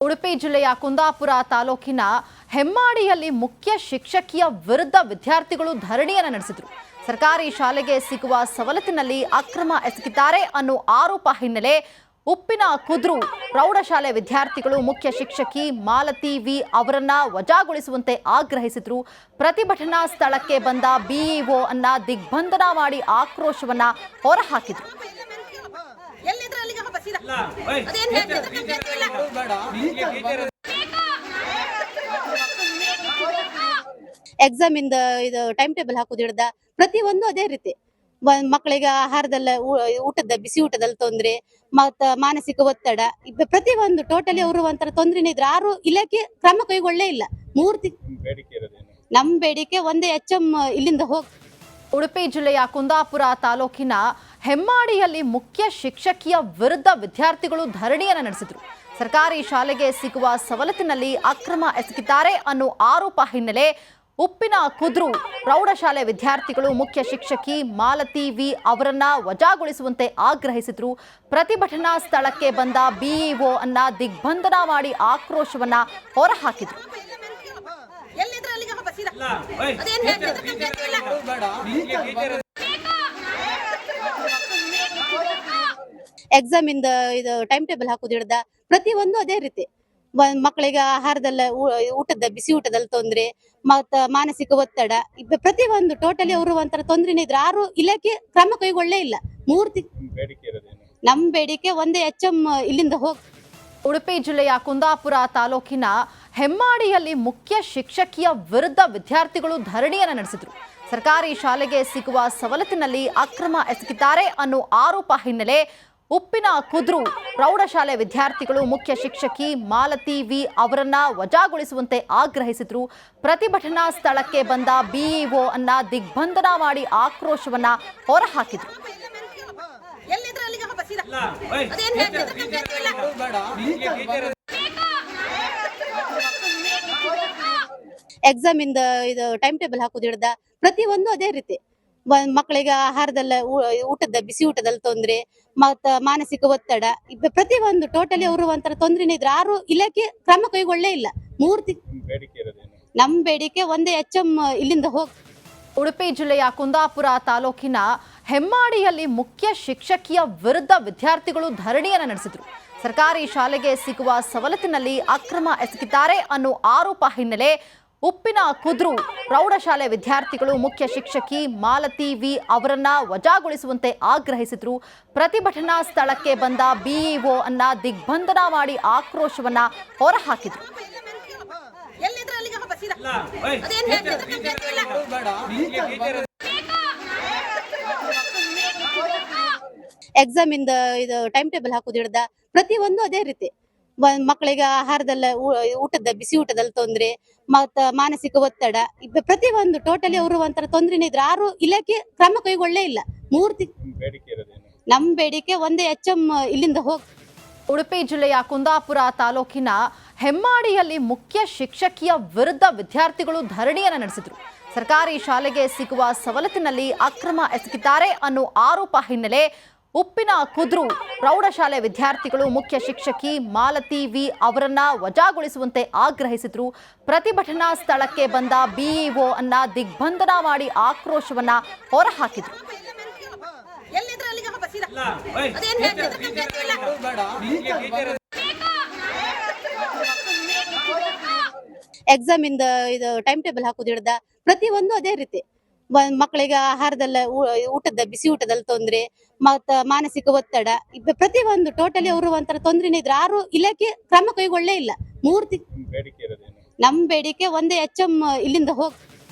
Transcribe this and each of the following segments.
ಉಡುಪಿ ಜಿಲ್ಲೆಯ ಕುಂದಾಪುರ ತಾಲೂಕಿನ ಹೆಮ್ಮಾಡಿಯಲ್ಲಿ ಮುಖ್ಯ ಶಿಕ್ಷಕಿಯ ವಿರುದ್ಧ ವಿದ್ಯಾರ್ಥಿಗಳು ಧರಣಿಯನ್ನು ನಡೆಸಿದರು. ಸರ್ಕಾರಿ ಶಾಲೆಗೆ ಸಿಗುವ ಸವಲತ್ತಿನಲ್ಲಿ ಅಕ್ರಮ ಎಸಗಿದ್ದಾರೆ ಅನ್ನೋ ಆರೋಪ ಹಿನ್ನೆಲೆ ಉಪ್ಪಿನ ಕುದ್ರು ಪ್ರೌಢಶಾಲೆ ವಿದ್ಯಾರ್ಥಿಗಳು ಮುಖ್ಯ ಶಿಕ್ಷಕಿ ಮಾಲತಿ ವಿ ಅವರನ್ನ ವಜಾಗೊಳಿಸುವಂತೆ ಆಗ್ರಹಿಸಿದ್ರು. ಪ್ರತಿಭಟನಾ ಸ್ಥಳಕ್ಕೆ ಬಂದ ಬಿಇಒ ಅನ್ನ ದಿಗ್ಬಂಧನ ಮಾಡಿ ಆಕ್ರೋಶವನ್ನ ಹೊರಹಾಕಿದ್ರು. ಎಕ್ಸಾಮ್ ಇಂದ ಇದು ಟೈಮ್ ಟೇಬಲ್ ಹಾಕುದು ಹಿಡ್ದ ಪ್ರತಿಯೊಂದು ಅದೇ ರೀತಿ ಮಕ್ಕಳಿಗೆ ಆಹಾರದಲ್ಲ ಬಿಸಿ ಊಟದಲ್ಲಿ ತೊಂದ್ರೆ ಮತ್ತ ಮಾನಸಿಕ ಒತ್ತಡ ಪ್ರತಿಯೊಂದು ಟೋಟಲಿ ಅವರು ಒಂಥರ ತೊಂದ್ರೆನೇ ಇದ್ರೆ ಯಾರು ಇಲಾಖೆ ಕ್ರಮ ಕೈಗೊಳ್ಳೇ ಇಲ್ಲ. ನಮ್ ಬೇಡಿಕೆ ಒಂದೇ HM ಇಲ್ಲಿಂದ ಹೋಗ್. ಉಡುಪಿ ಜಿಲ್ಲೆಯ ಕುಂದಾಪುರ ತಾಲೂಕಿನ ಹೆಮ್ಮಾಡಿಯಲ್ಲಿ ಮುಖ್ಯ ಶಿಕ್ಷಕಿಯ ವಿರುದ್ಧ ವಿದ್ಯಾರ್ಥಿಗಳು ಧರಣಿಯನ್ನು ನಡೆಸಿದರು. ಸರ್ಕಾರಿ ಶಾಲೆಗೆ ಸಿಗುವ ಸವಲತ್ತಿನಲ್ಲಿ ಅಕ್ರಮ ಎಸಗಿದ್ದಾರೆ ಅನ್ನೋ ಆರೋಪ ಹಿನ್ನೆಲೆ ಉಪ್ಪಿನ ಕುದ್ರು ಪ್ರೌಢಶಾಲೆ ವಿದ್ಯಾರ್ಥಿಗಳು ಮುಖ್ಯ ಶಿಕ್ಷಕಿ ಮಾಲತಿ ವಿ ಅವರನ್ನ ವಜಾಗೊಳಿಸುವಂತೆ ಆಗ್ರಹಿಸಿದ್ರು. ಪ್ರತಿಭಟನಾ ಸ್ಥಳಕ್ಕೆ ಬಂದ ಬಿಇಒ ಅನ್ನ ದಿಗ್ಬಂಧನ ಮಾಡಿ ಆಕ್ರೋಶವನ್ನ ಹೊರಹಾಕಿದ್ರು. ಎಕ್ಸಾಮ್ ಇಂದ ಇದು ಟೈಮ್ ಟೇಬಲ್ ಹಾಕುದು ಹಿಡ್ದ ಪ್ರತಿಯೊಂದು ಅದೇ ರೀತಿ ಮಕ್ಕಳಿಗೆ ಆಹಾರದಲ್ಲ ಬಿಸಿ ಊಟದಲ್ಲಿ ತೊಂದ್ರೆ ಮತ್ತ ಮಾನಸಿಕ ಒತ್ತಡ ಪ್ರತಿಯೊಂದು ಟೋಟಲಿ ಅವರು ಒಂಥರ ತೊಂದ್ರೆನೇ ಇದ್ರೆ ಯಾರು ಇಲಾಖೆ ಕ್ರಮ ಕೈಗೊಳ್ಳೇ ಇಲ್ಲ. ನಮ್ ಬೇಡಿಕೆ ಒಂದೇ HM ಇಲ್ಲಿಂದ ಹೋಗ್. ಉಡುಪಿ ಜಿಲ್ಲೆಯ ಕುಂದಾಪುರ ತಾಲೂಕಿನ ಹೆಮ್ಮಾಡಿಯಲ್ಲಿ ಮುಖ್ಯ ಶಿಕ್ಷಕಿಯ ವಿರುದ್ಧ ವಿದ್ಯಾರ್ಥಿಗಳು ಧರಣಿಯನ್ನು ನಡೆಸಿದರು. ಸರ್ಕಾರಿ ಶಾಲೆಗೆ ಸಿಗುವ ಸವಲತ್ತಿನಲ್ಲಿ ಅಕ್ರಮ ಎಸಗಿದ್ದಾರೆ ಅನ್ನೋ ಆರೋಪ ಹಿನ್ನೆಲೆ ಉಪ್ಪಿನ ಕುದ್ರು ಪ್ರೌಢಶಾಲೆ ವಿದ್ಯಾರ್ಥಿಗಳು ಮುಖ್ಯ ಶಿಕ್ಷಕಿ ಮಾಲತಿ ವಿ ಅವರನ್ನ ವಜಾಗೊಳಿಸುವಂತೆ ಆಗ್ರಹಿಸಿದ್ರು. ಪ್ರತಿಭಟನಾ ಸ್ಥಳಕ್ಕೆ ಬಂದ ಬಿಇಒ ಅನ್ನ ದಿಗ್ಬಂಧನ ಮಾಡಿ ಆಕ್ರೋಶವನ್ನ ಹೊರಹಾಕಿದ್ರು. ಎಕ್ಸಾಮ್ ಇಂದ ಇದು ಟೈಮ್ ಟೇಬಲ್ ಹಾಕುದು ಹಿಡ್ದ ಪ್ರತಿಯೊಂದು ಅದೇ ರೀತಿ ಮಕ್ಕಳಿಗೆ ಆಹಾರದಲ್ಲ ಬಿಸಿ ಊಟದಲ್ಲಿ ತೊಂದ್ರೆ ಮತ್ತ ಮಾನಸಿಕ ಒತ್ತಡ ಪ್ರತಿಯೊಂದು ಟೋಟಲಿ ಅವರು ಒಂಥರ ತೊಂದ್ರೆನೇ ಇದ್ರೆ ಯಾರು ಇಲಾಖೆ ಕ್ರಮ ಕೈಗೊಳ್ಳೇ ಇಲ್ಲ. ನಮ್ ಬೇಡಿಕೆ ಒಂದೇ HM ಇಲ್ಲಿಂದ ಹೋಗ್. ಉಡುಪಿ ಜಿಲ್ಲೆಯ ಕುಂದಾಪುರ ತಾಲೂಕಿನ ಹೆಮ್ಮಾಡಿಯಲ್ಲಿ ಮುಖ್ಯ ಶಿಕ್ಷಕಿಯ ವಿರುದ್ಧ ವಿದ್ಯಾರ್ಥಿಗಳು ಧರಣಿಯನ್ನು ನಡೆಸಿದರು. ಸರ್ಕಾರಿ ಶಾಲೆಗೆ ಸಿಗುವ ಸವಲತ್ತಿನಲ್ಲಿ ಅಕ್ರಮ ಎಸಗಿದ್ದಾರೆ ಅನ್ನೋ ಆರೋಪ ಹಿನ್ನೆಲೆ ಉಪ್ಪಿನ ಕುದ್ರು ಪ್ರೌಢಶಾಲೆ ವಿದ್ಯಾರ್ಥಿಗಳು ಮುಖ್ಯ ಶಿಕ್ಷಕಿ ಮಾಲತಿ ವಿ ಅವರನ್ನ ವಜಾಗೊಳಿಸುವಂತೆ ಆಗ್ರಹಿಸಿದ್ರು. ಪ್ರತಿಭಟನಾ ಸ್ಥಳಕ್ಕೆ ಬಂದ ಬಿಇಒ ಅನ್ನ ದಿಗ್ಬಂಧನ ಮಾಡಿ ಆಕ್ರೋಶವನ್ನ ಹೊರಹಾಕಿದ್ರು. ಎಕ್ಸಾಮ್ ಇಂದ ಇದು ಟೈಮ್ ಟೇಬಲ್ ಹಾಕುದು ಹಿಡ್ದ ಪ್ರತಿಯೊಂದು ಅದೇ ರೀತಿ ಮಕ್ಕಳಿಗೆ ಆಹಾರದಲ್ಲ ಬಿಸಿ ಊಟದಲ್ಲಿ ತೊಂದ್ರೆ ಮತ್ತ ಮಾನಸಿಕ ಒತ್ತಡ ಪ್ರತಿಯೊಂದು ಟೋಟಲಿ ಅವರು ಒಂಥರ ತೊಂದ್ರೆನೇ ಇದ್ರೆ ಯಾರು ಇಲಾಖೆ ಕ್ರಮ ಕೈಗೊಳ್ಳೇ ಇಲ್ಲ. ನಮ್ ಬೇಡಿಕೆ ಒಂದೇ HM ಇಲ್ಲಿಂದ ಹೋಗ್. ಉಡುಪಿ ಜಿಲ್ಲೆಯ ಕುಂದಾಪುರ ತಾಲೂಕಿನ ಹೆಮ್ಮಾಡಿಯಲ್ಲಿ ಮುಖ್ಯ ಶಿಕ್ಷಕಿಯ ವಿರುದ್ಧ ವಿದ್ಯಾರ್ಥಿಗಳು ಧರಣಿಯನ್ನು ನಡೆಸಿದರು. ಸರ್ಕಾರಿ ಶಾಲೆಗೆ ಸಿಗುವ ಸವಲತ್ತಿನಲ್ಲಿ ಅಕ್ರಮ ಎಸಗಿದ್ದಾರೆ ಅನ್ನೋ ಆರೋಪ ಹಿನ್ನೆಲೆ ಉಪ್ಪಿನ ಕುದ್ರು ಪ್ರೌಢಶಾಲೆ ವಿದ್ಯಾರ್ಥಿಗಳು ಮುಖ್ಯ ಶಿಕ್ಷಕಿ ಮಾಲತಿ ವಿ ಅವರನ್ನ ವಜಾಗೊಳಿಸುವಂತೆ ಆಗ್ರಹಿಸಿದ್ರು. ಪ್ರತಿಭಟನಾ ಸ್ಥಳಕ್ಕೆ ಬಂದ ಬಿಇಒ ಅನ್ನ ದಿಗ್ಬಂಧನ ಮಾಡಿ ಆಕ್ರೋಶವನ್ನ ಹೊರಹಾಕಿದ್ರು. ಎಕ್ಸಾಮ್ ಇಂದ ಇದು ಟೈಮ್ ಟೇಬಲ್ ಹಾಕುದು ಹಿಡ್ದ ಪ್ರತಿಯೊಂದು ಅದೇ ರೀತಿ ಮಕ್ಕಳಿಗೆ ಆಹಾರದಲ್ಲ ಬಿಸಿ ಊಟದಲ್ಲಿ ತೊಂದ್ರೆ ಮತ್ತ ಮಾನಸಿಕ ಒತ್ತಡ ಪ್ರತಿಯೊಂದು ಟೋಟಲಿ ಅವರು ಒಂಥರ ತೊಂದ್ರೆನೇ ಇದ್ರೆ ಯಾರು ಇಲಾಖೆ ಕ್ರಮ ಕೈಗೊಳ್ಳೇ ಇಲ್ಲ. ನಮ್ ಬೇಡಿಕೆ ಒಂದೇ HM ಇಲ್ಲಿಂದ ಹೋಗ್.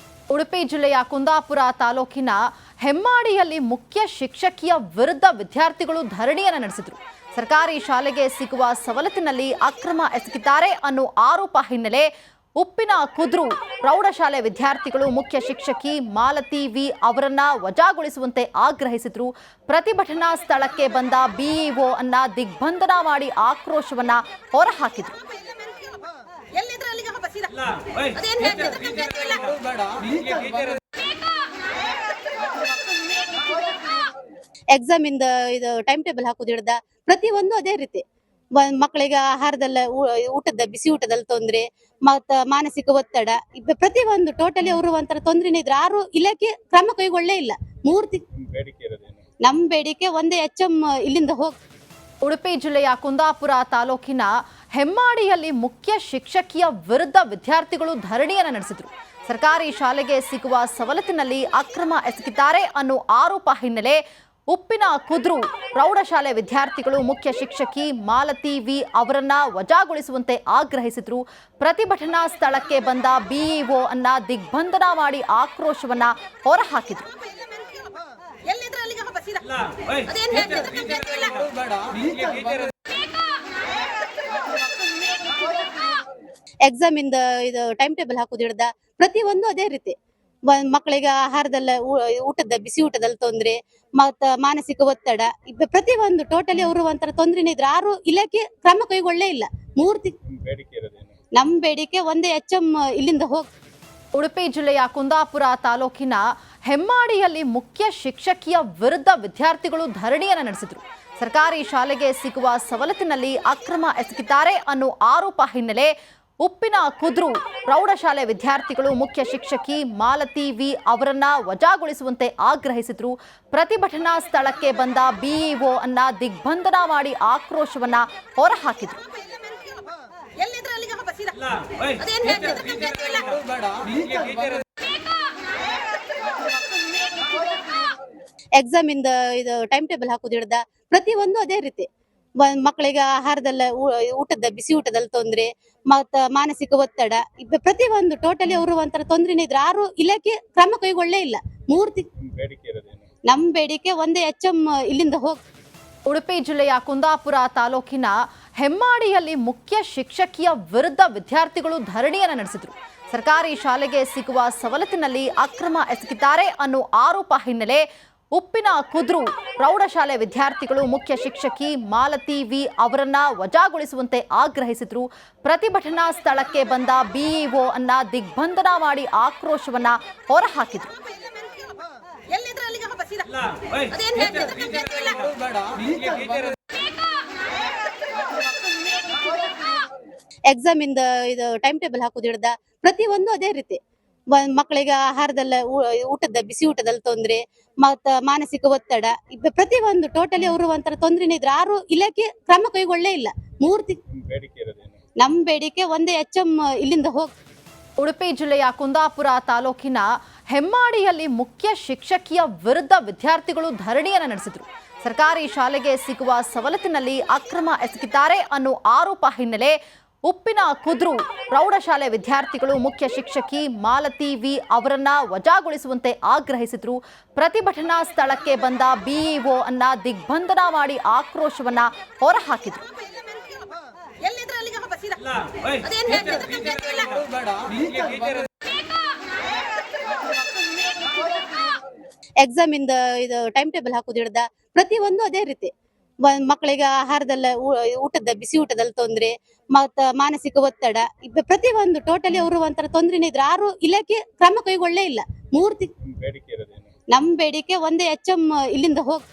ಉಡುಪಿ ಜಿಲ್ಲೆಯ ಕುಂದಾಪುರ ತಾಲೂಕಿನ ಹೆಮ್ಮಾಡಿಯಲ್ಲಿ ಮುಖ್ಯ ಶಿಕ್ಷಕಿಯ ವಿರುದ್ಧ ವಿದ್ಯಾರ್ಥಿಗಳು ಧರಣಿಯನ್ನು ನಡೆಸಿದರು. ಸರ್ಕಾರಿ ಶಾಲೆಗೆ ಸಿಗುವ ಸವಲತ್ತಿನಲ್ಲಿ ಅಕ್ರಮ ಎಸಗಿದ್ದಾರೆ ಅನ್ನೋ ಆರೋಪ ಹಿನ್ನೆಲೆ ಉಪ್ಪಿನ ಕುದ್ರು ಪ್ರೌಢಶಾಲೆ ವಿದ್ಯಾರ್ಥಿಗಳು ಮುಖ್ಯ ಶಿಕ್ಷಕಿ ಮಾಲತಿ ವಿ ಅವರನ್ನ ವಜಾಗೊಳಿಸುವಂತೆ ಆಗ್ರಹಿಸಿದ್ರು. ಪ್ರತಿಭಟನಾ ಸ್ಥಳಕ್ಕೆ ಬಂದ ಬಿಇಒ ಅನ್ನ ದಿಗ್ಬಂಧನ ಮಾಡಿ ಆಕ್ರೋಶವನ್ನ ಹೊರಹಾಕಿದ್ರು. ಎಕ್ಸಾಮ್ ಇಂದ ಇದು ಟೈಮ್ ಟೇಬಲ್ ಹಾಕುದು ಹಿಡ್ದ ಪ್ರತಿಯೊಂದು ಅದೇ ರೀತಿ ಮಕ್ಕಳಿಗೆ ಆಹಾರದಲ್ಲ ಊಟದ ಬಿಸಿ ಊಟದಲ್ಲಿ ತೊಂದ್ರೆ ಮತ್ತ ಮಾನಸಿಕ ಒತ್ತಡ ಪ್ರತಿಯೊಂದು ಟೋಟಲಿ ಅವರು ಒಂಥರ ತೊಂದ್ರೆನೇ ಇದ್ರೆ ಯಾರು ಇಲಾಖೆ ಕ್ರಮ ಕೈಗೊಳ್ಳೇ ಇಲ್ಲ. ನಮ್ ಬೇಡಿಕೆ ಒಂದೇ HM ಇಲ್ಲಿಂದ ಹೋಗ್. ಉಡುಪಿ ಜಿಲ್ಲೆಯ ಕುಂದಾಪುರ ತಾಲೂಕಿನ ಹೆಮ್ಮಾಡಿಯಲ್ಲಿ ಮುಖ್ಯ ಶಿಕ್ಷಕಿಯ ವಿರುದ್ಧ ವಿದ್ಯಾರ್ಥಿಗಳು ಧರಣಿಯನ್ನು ನಡೆಸಿದರು. ಸರ್ಕಾರಿ ಶಾಲೆಗೆ ಸಿಗುವ ಸವಲತ್ತಿನಲ್ಲಿ ಅಕ್ರಮ ಎಸಗಿದ್ದಾರೆ ಅನ್ನೋ ಆರೋಪ ಹಿನ್ನೆಲೆ ಉಪ್ಪಿನ ಕುದ್ರು ಪ್ರೌಢಶಾಲೆ ವಿದ್ಯಾರ್ಥಿಗಳು ಮುಖ್ಯ ಶಿಕ್ಷಕಿ ಮಾಲತಿ ವಿ ಅವರನ್ನ ವಜಾಗೊಳಿಸುವಂತೆ ಆಗ್ರಹಿಸಿದ್ರು. ಪ್ರತಿಭಟನಾ ಸ್ಥಳಕ್ಕೆ ಬಂದ ಬಿಇಒ ಅನ್ನ ದಿಗ್ಬಂಧನ ಮಾಡಿ ಆಕ್ರೋಶವನ್ನ ಹೊರಹಾಕಿದ್ರು. ಎಕ್ಸಾಮ್ ಇಂದ ಇದು ಟೈಮ್ ಟೇಬಲ್ ಹಾಕುದು ಹಿಡ್ದ ಪ್ರತಿಯೊಂದು ಅದೇ ರೀತಿ ಮಕ್ಕಳಿಗೆ ಆಹಾರದಲ್ಲ ಊಟದ ಬಿಸಿ ಊಟದಲ್ಲಿ ತೊಂದ್ರೆ ಮತ್ತ ಮಾನಸಿಕ ಒತ್ತಡ ಪ್ರತಿಯೊಂದು ಟೋಟಲಿ ಅವರು ಒಂಥರ ತೊಂದ್ರೆನೇ ಇದ್ರೆ ಯಾರು ಇಲಾಖೆ ಕ್ರಮ ಕೈಗೊಳ್ಳೇ ಇಲ್ಲ. ನಮ್ ಬೇಡಿಕೆ ಒಂದೇ HM ಇಲ್ಲಿಂದ ಹೋಗ್. ಉಡುಪಿ ಜಿಲ್ಲೆಯ ಕುಂದಾಪುರ ತಾಲೂಕಿನ ಹೆಮ್ಮಾಡಿಯಲ್ಲಿ ಮುಖ್ಯ ಶಿಕ್ಷಕಿಯ ವಿರುದ್ಧ ವಿದ್ಯಾರ್ಥಿಗಳು ಧರಣಿಯನ್ನು ನಡೆಸಿದರು. ಸರ್ಕಾರಿ ಶಾಲೆಗೆ ಸಿಗುವ ಸವಲತ್ತಿನಲ್ಲಿ ಅಕ್ರಮ ಎಸಗಿದ್ದಾರೆ ಅನ್ನೋ ಆರೋಪ ಹಿನ್ನೆಲೆ ಉಪ್ಪಿನ ಕುದ್ರು ಪ್ರೌಢಶಾಲೆ ವಿದ್ಯಾರ್ಥಿಗಳು ಮುಖ್ಯ ಶಿಕ್ಷಕಿ ಮಾಲತಿ ವಿ ಅವರನ್ನ ವಜಾಗೊಳಿಸುವಂತೆ ಆಗ್ರಹಿಸಿದ್ರು. ಪ್ರತಿಭಟನಾ ಸ್ಥಳಕ್ಕೆ ಬಂದ ಬಿಇಒ ಅನ್ನ ದಿಗ್ಬಂಧನ ಮಾಡಿ ಆಕ್ರೋಶವನ್ನ ಹೊರಹಾಕಿದ್ರು. ಎಕ್ಸಾಮ್ ಇಂದ ಇದು ಟೈಮ್ ಟೇಬಲ್ ಹಾಕುದು ಹಿಡ್ದ ಪ್ರತಿಯೊಂದು ಅದೇ ರೀತಿ ಮಕ್ಕಳಿಗೆ ಆಹಾರದಲ್ಲ ಊಟದ ಬಿಸಿ ಊಟದಲ್ಲಿ ತೊಂದ್ರೆ ಮತ್ತ ಮಾನಸಿಕ ಒತ್ತಡ ಪ್ರತಿಯೊಂದು ಟೋಟಲಿ ಅವರು ಒಂಥರ ತೊಂದ್ರೆನೇ ಇದ್ರೆ ಯಾರು ಇಲಾಖೆ ಕ್ರಮ ಕೈಗೊಳ್ಳೇ ಇಲ್ಲ. ನಮ್ ಬೇಡಿಕೆ ಒಂದೇ HM ಇಲ್ಲಿಂದ ಹೋಗ್. ಉಡುಪಿ ಜಿಲ್ಲೆಯ ಕುಂದಾಪುರ ತಾಲೂಕಿನ ಹೆಮ್ಮಾಡಿಯಲ್ಲಿ ಮುಖ್ಯ ಶಿಕ್ಷಕಿಯ ವಿರುದ್ಧ ವಿದ್ಯಾರ್ಥಿಗಳು ಧರಣಿಯನ್ನು ನಡೆಸಿದರು. ಸರ್ಕಾರಿ ಶಾಲೆಗೆ ಸಿಗುವ ಸವಲತ್ತಿನಲ್ಲಿ ಅಕ್ರಮ ಎಸಗಿದ್ದಾರೆ ಅನ್ನೋ ಆರೋಪ ಹಿನ್ನೆಲೆ ಉಪ್ಪಿನ ಕುದ್ರು ಪ್ರೌಢಶಾಲೆ ವಿದ್ಯಾರ್ಥಿಗಳು ಮುಖ್ಯ ಶಿಕ್ಷಕಿ ಮಾಲತಿ ವಿ ಅವರನ್ನ ವಜಾಗೊಳಿಸುವಂತೆ ಆಗ್ರಹಿಸಿದ್ರು. ಪ್ರತಿಭಟನಾ ಸ್ಥಳಕ್ಕೆ ಬಂದ ಬಿಇಒ ಅನ್ನ ದಿಗ್ಬಂಧನ ಮಾಡಿ ಆಕ್ರೋಶವನ್ನ ಹೊರಹಾಕಿದ್ರು. ಎಕ್ಸಾಮ್ ಇಂದ ಇದು ಟೈಮ್ ಟೇಬಲ್ ಹಾಕುದು ಹಿಡ್ದ ಪ್ರತಿಯೊಂದು ಅದೇ ರೀತಿ ಮಕ್ಕಳಿಗೆ ಆಹಾರದಲ್ಲ ಊಟದ ಬಿಸಿ ಊಟದಲ್ಲಿ ತೊಂದ್ರೆ ಮತ್ತ ಮಾನಸಿಕ ಒತ್ತಡ ಪ್ರತಿಯೊಂದು ಟೋಟಲಿ ಅವರು ಒಂಥರ ತೊಂದ್ರೆನೇ ಇದ್ರೆ ಯಾರು ಇಲಾಖೆ ಕ್ರಮ ಕೈಗೊಳ್ಳೇ ಇಲ್ಲ. ನಮ್ ಬೇಡಿಕೆ ಒಂದೇ HM ಇಲ್ಲಿಂದ ಹೋಗ್. ಉಡುಪಿ ಜಿಲ್ಲೆಯ ಕುಂದಾಪುರ ತಾಲೂಕಿನ ಹೆಮ್ಮಾಡಿಯಲ್ಲಿ ಮುಖ್ಯ ಶಿಕ್ಷಕಿಯ ವಿರುದ್ಧ ವಿದ್ಯಾರ್ಥಿಗಳು ಧರಣಿಯನ್ನು ನಡೆಸಿದರು. ಸರ್ಕಾರಿ ಶಾಲೆಗೆ ಸಿಗುವ ಸವಲತ್ತಿನಲ್ಲಿ ಅಕ್ರಮ ಎಸಗಿದ್ದಾರೆ ಅನ್ನೋ ಆರೋಪ ಹಿನ್ನೆಲೆ ಉಪ್ಪಿನ ಕುದ್ರು ಪ್ರೌಢಶಾಲೆ ವಿದ್ಯಾರ್ಥಿಗಳು ಮುಖ್ಯ ಶಿಕ್ಷಕಿ ಮಾಲತಿ ವಿ ಅವರನ್ನ ವಜಾಗೊಳಿಸುವಂತೆ ಆಗ್ರಹಿಸಿದ್ರು. ಪ್ರತಿಭಟನಾ ಸ್ಥಳಕ್ಕೆ ಬಂದ ಬಿಇಒ ಅನ್ನ ದಿಗ್ಬಂಧನ ಮಾಡಿ ಆಕ್ರೋಶವನ್ನ ಹೊರಹಾಕಿದ್ರು. ಎಕ್ಸಾಮ್ ಇಂದ ಇದು ಟೈಮ್ ಟೇಬಲ್ ಹಾಕುದು ಹಿಡ್ದ ಪ್ರತಿಯೊಂದು ಅದೇ ರೀತಿ ಮಕ್ಕಳಿಗೆ ಆಹಾರದಲ್ಲ ಊಟದ ಬಿಸಿ ಊಟದಲ್ಲಿ ತೊಂದ್ರೆ ಮತ್ತ ಮಾನಸಿಕ ಒತ್ತಡ ಪ್ರತಿಯೊಂದು ಟೋಟಲಿ ಅವರು ಒಂಥರ ತೊಂದ್ರೆನೇ ಇದ್ರೆ ಯಾರು ಇಲಾಖೆ ಕ್ರಮ ಕೈಗೊಳ್ಳೇ ಇಲ್ಲ. ನಮ್ ಬೇಡಿಕೆ ಒಂದೇ HM ಇಲ್ಲಿಂದ ಹೋಗ್.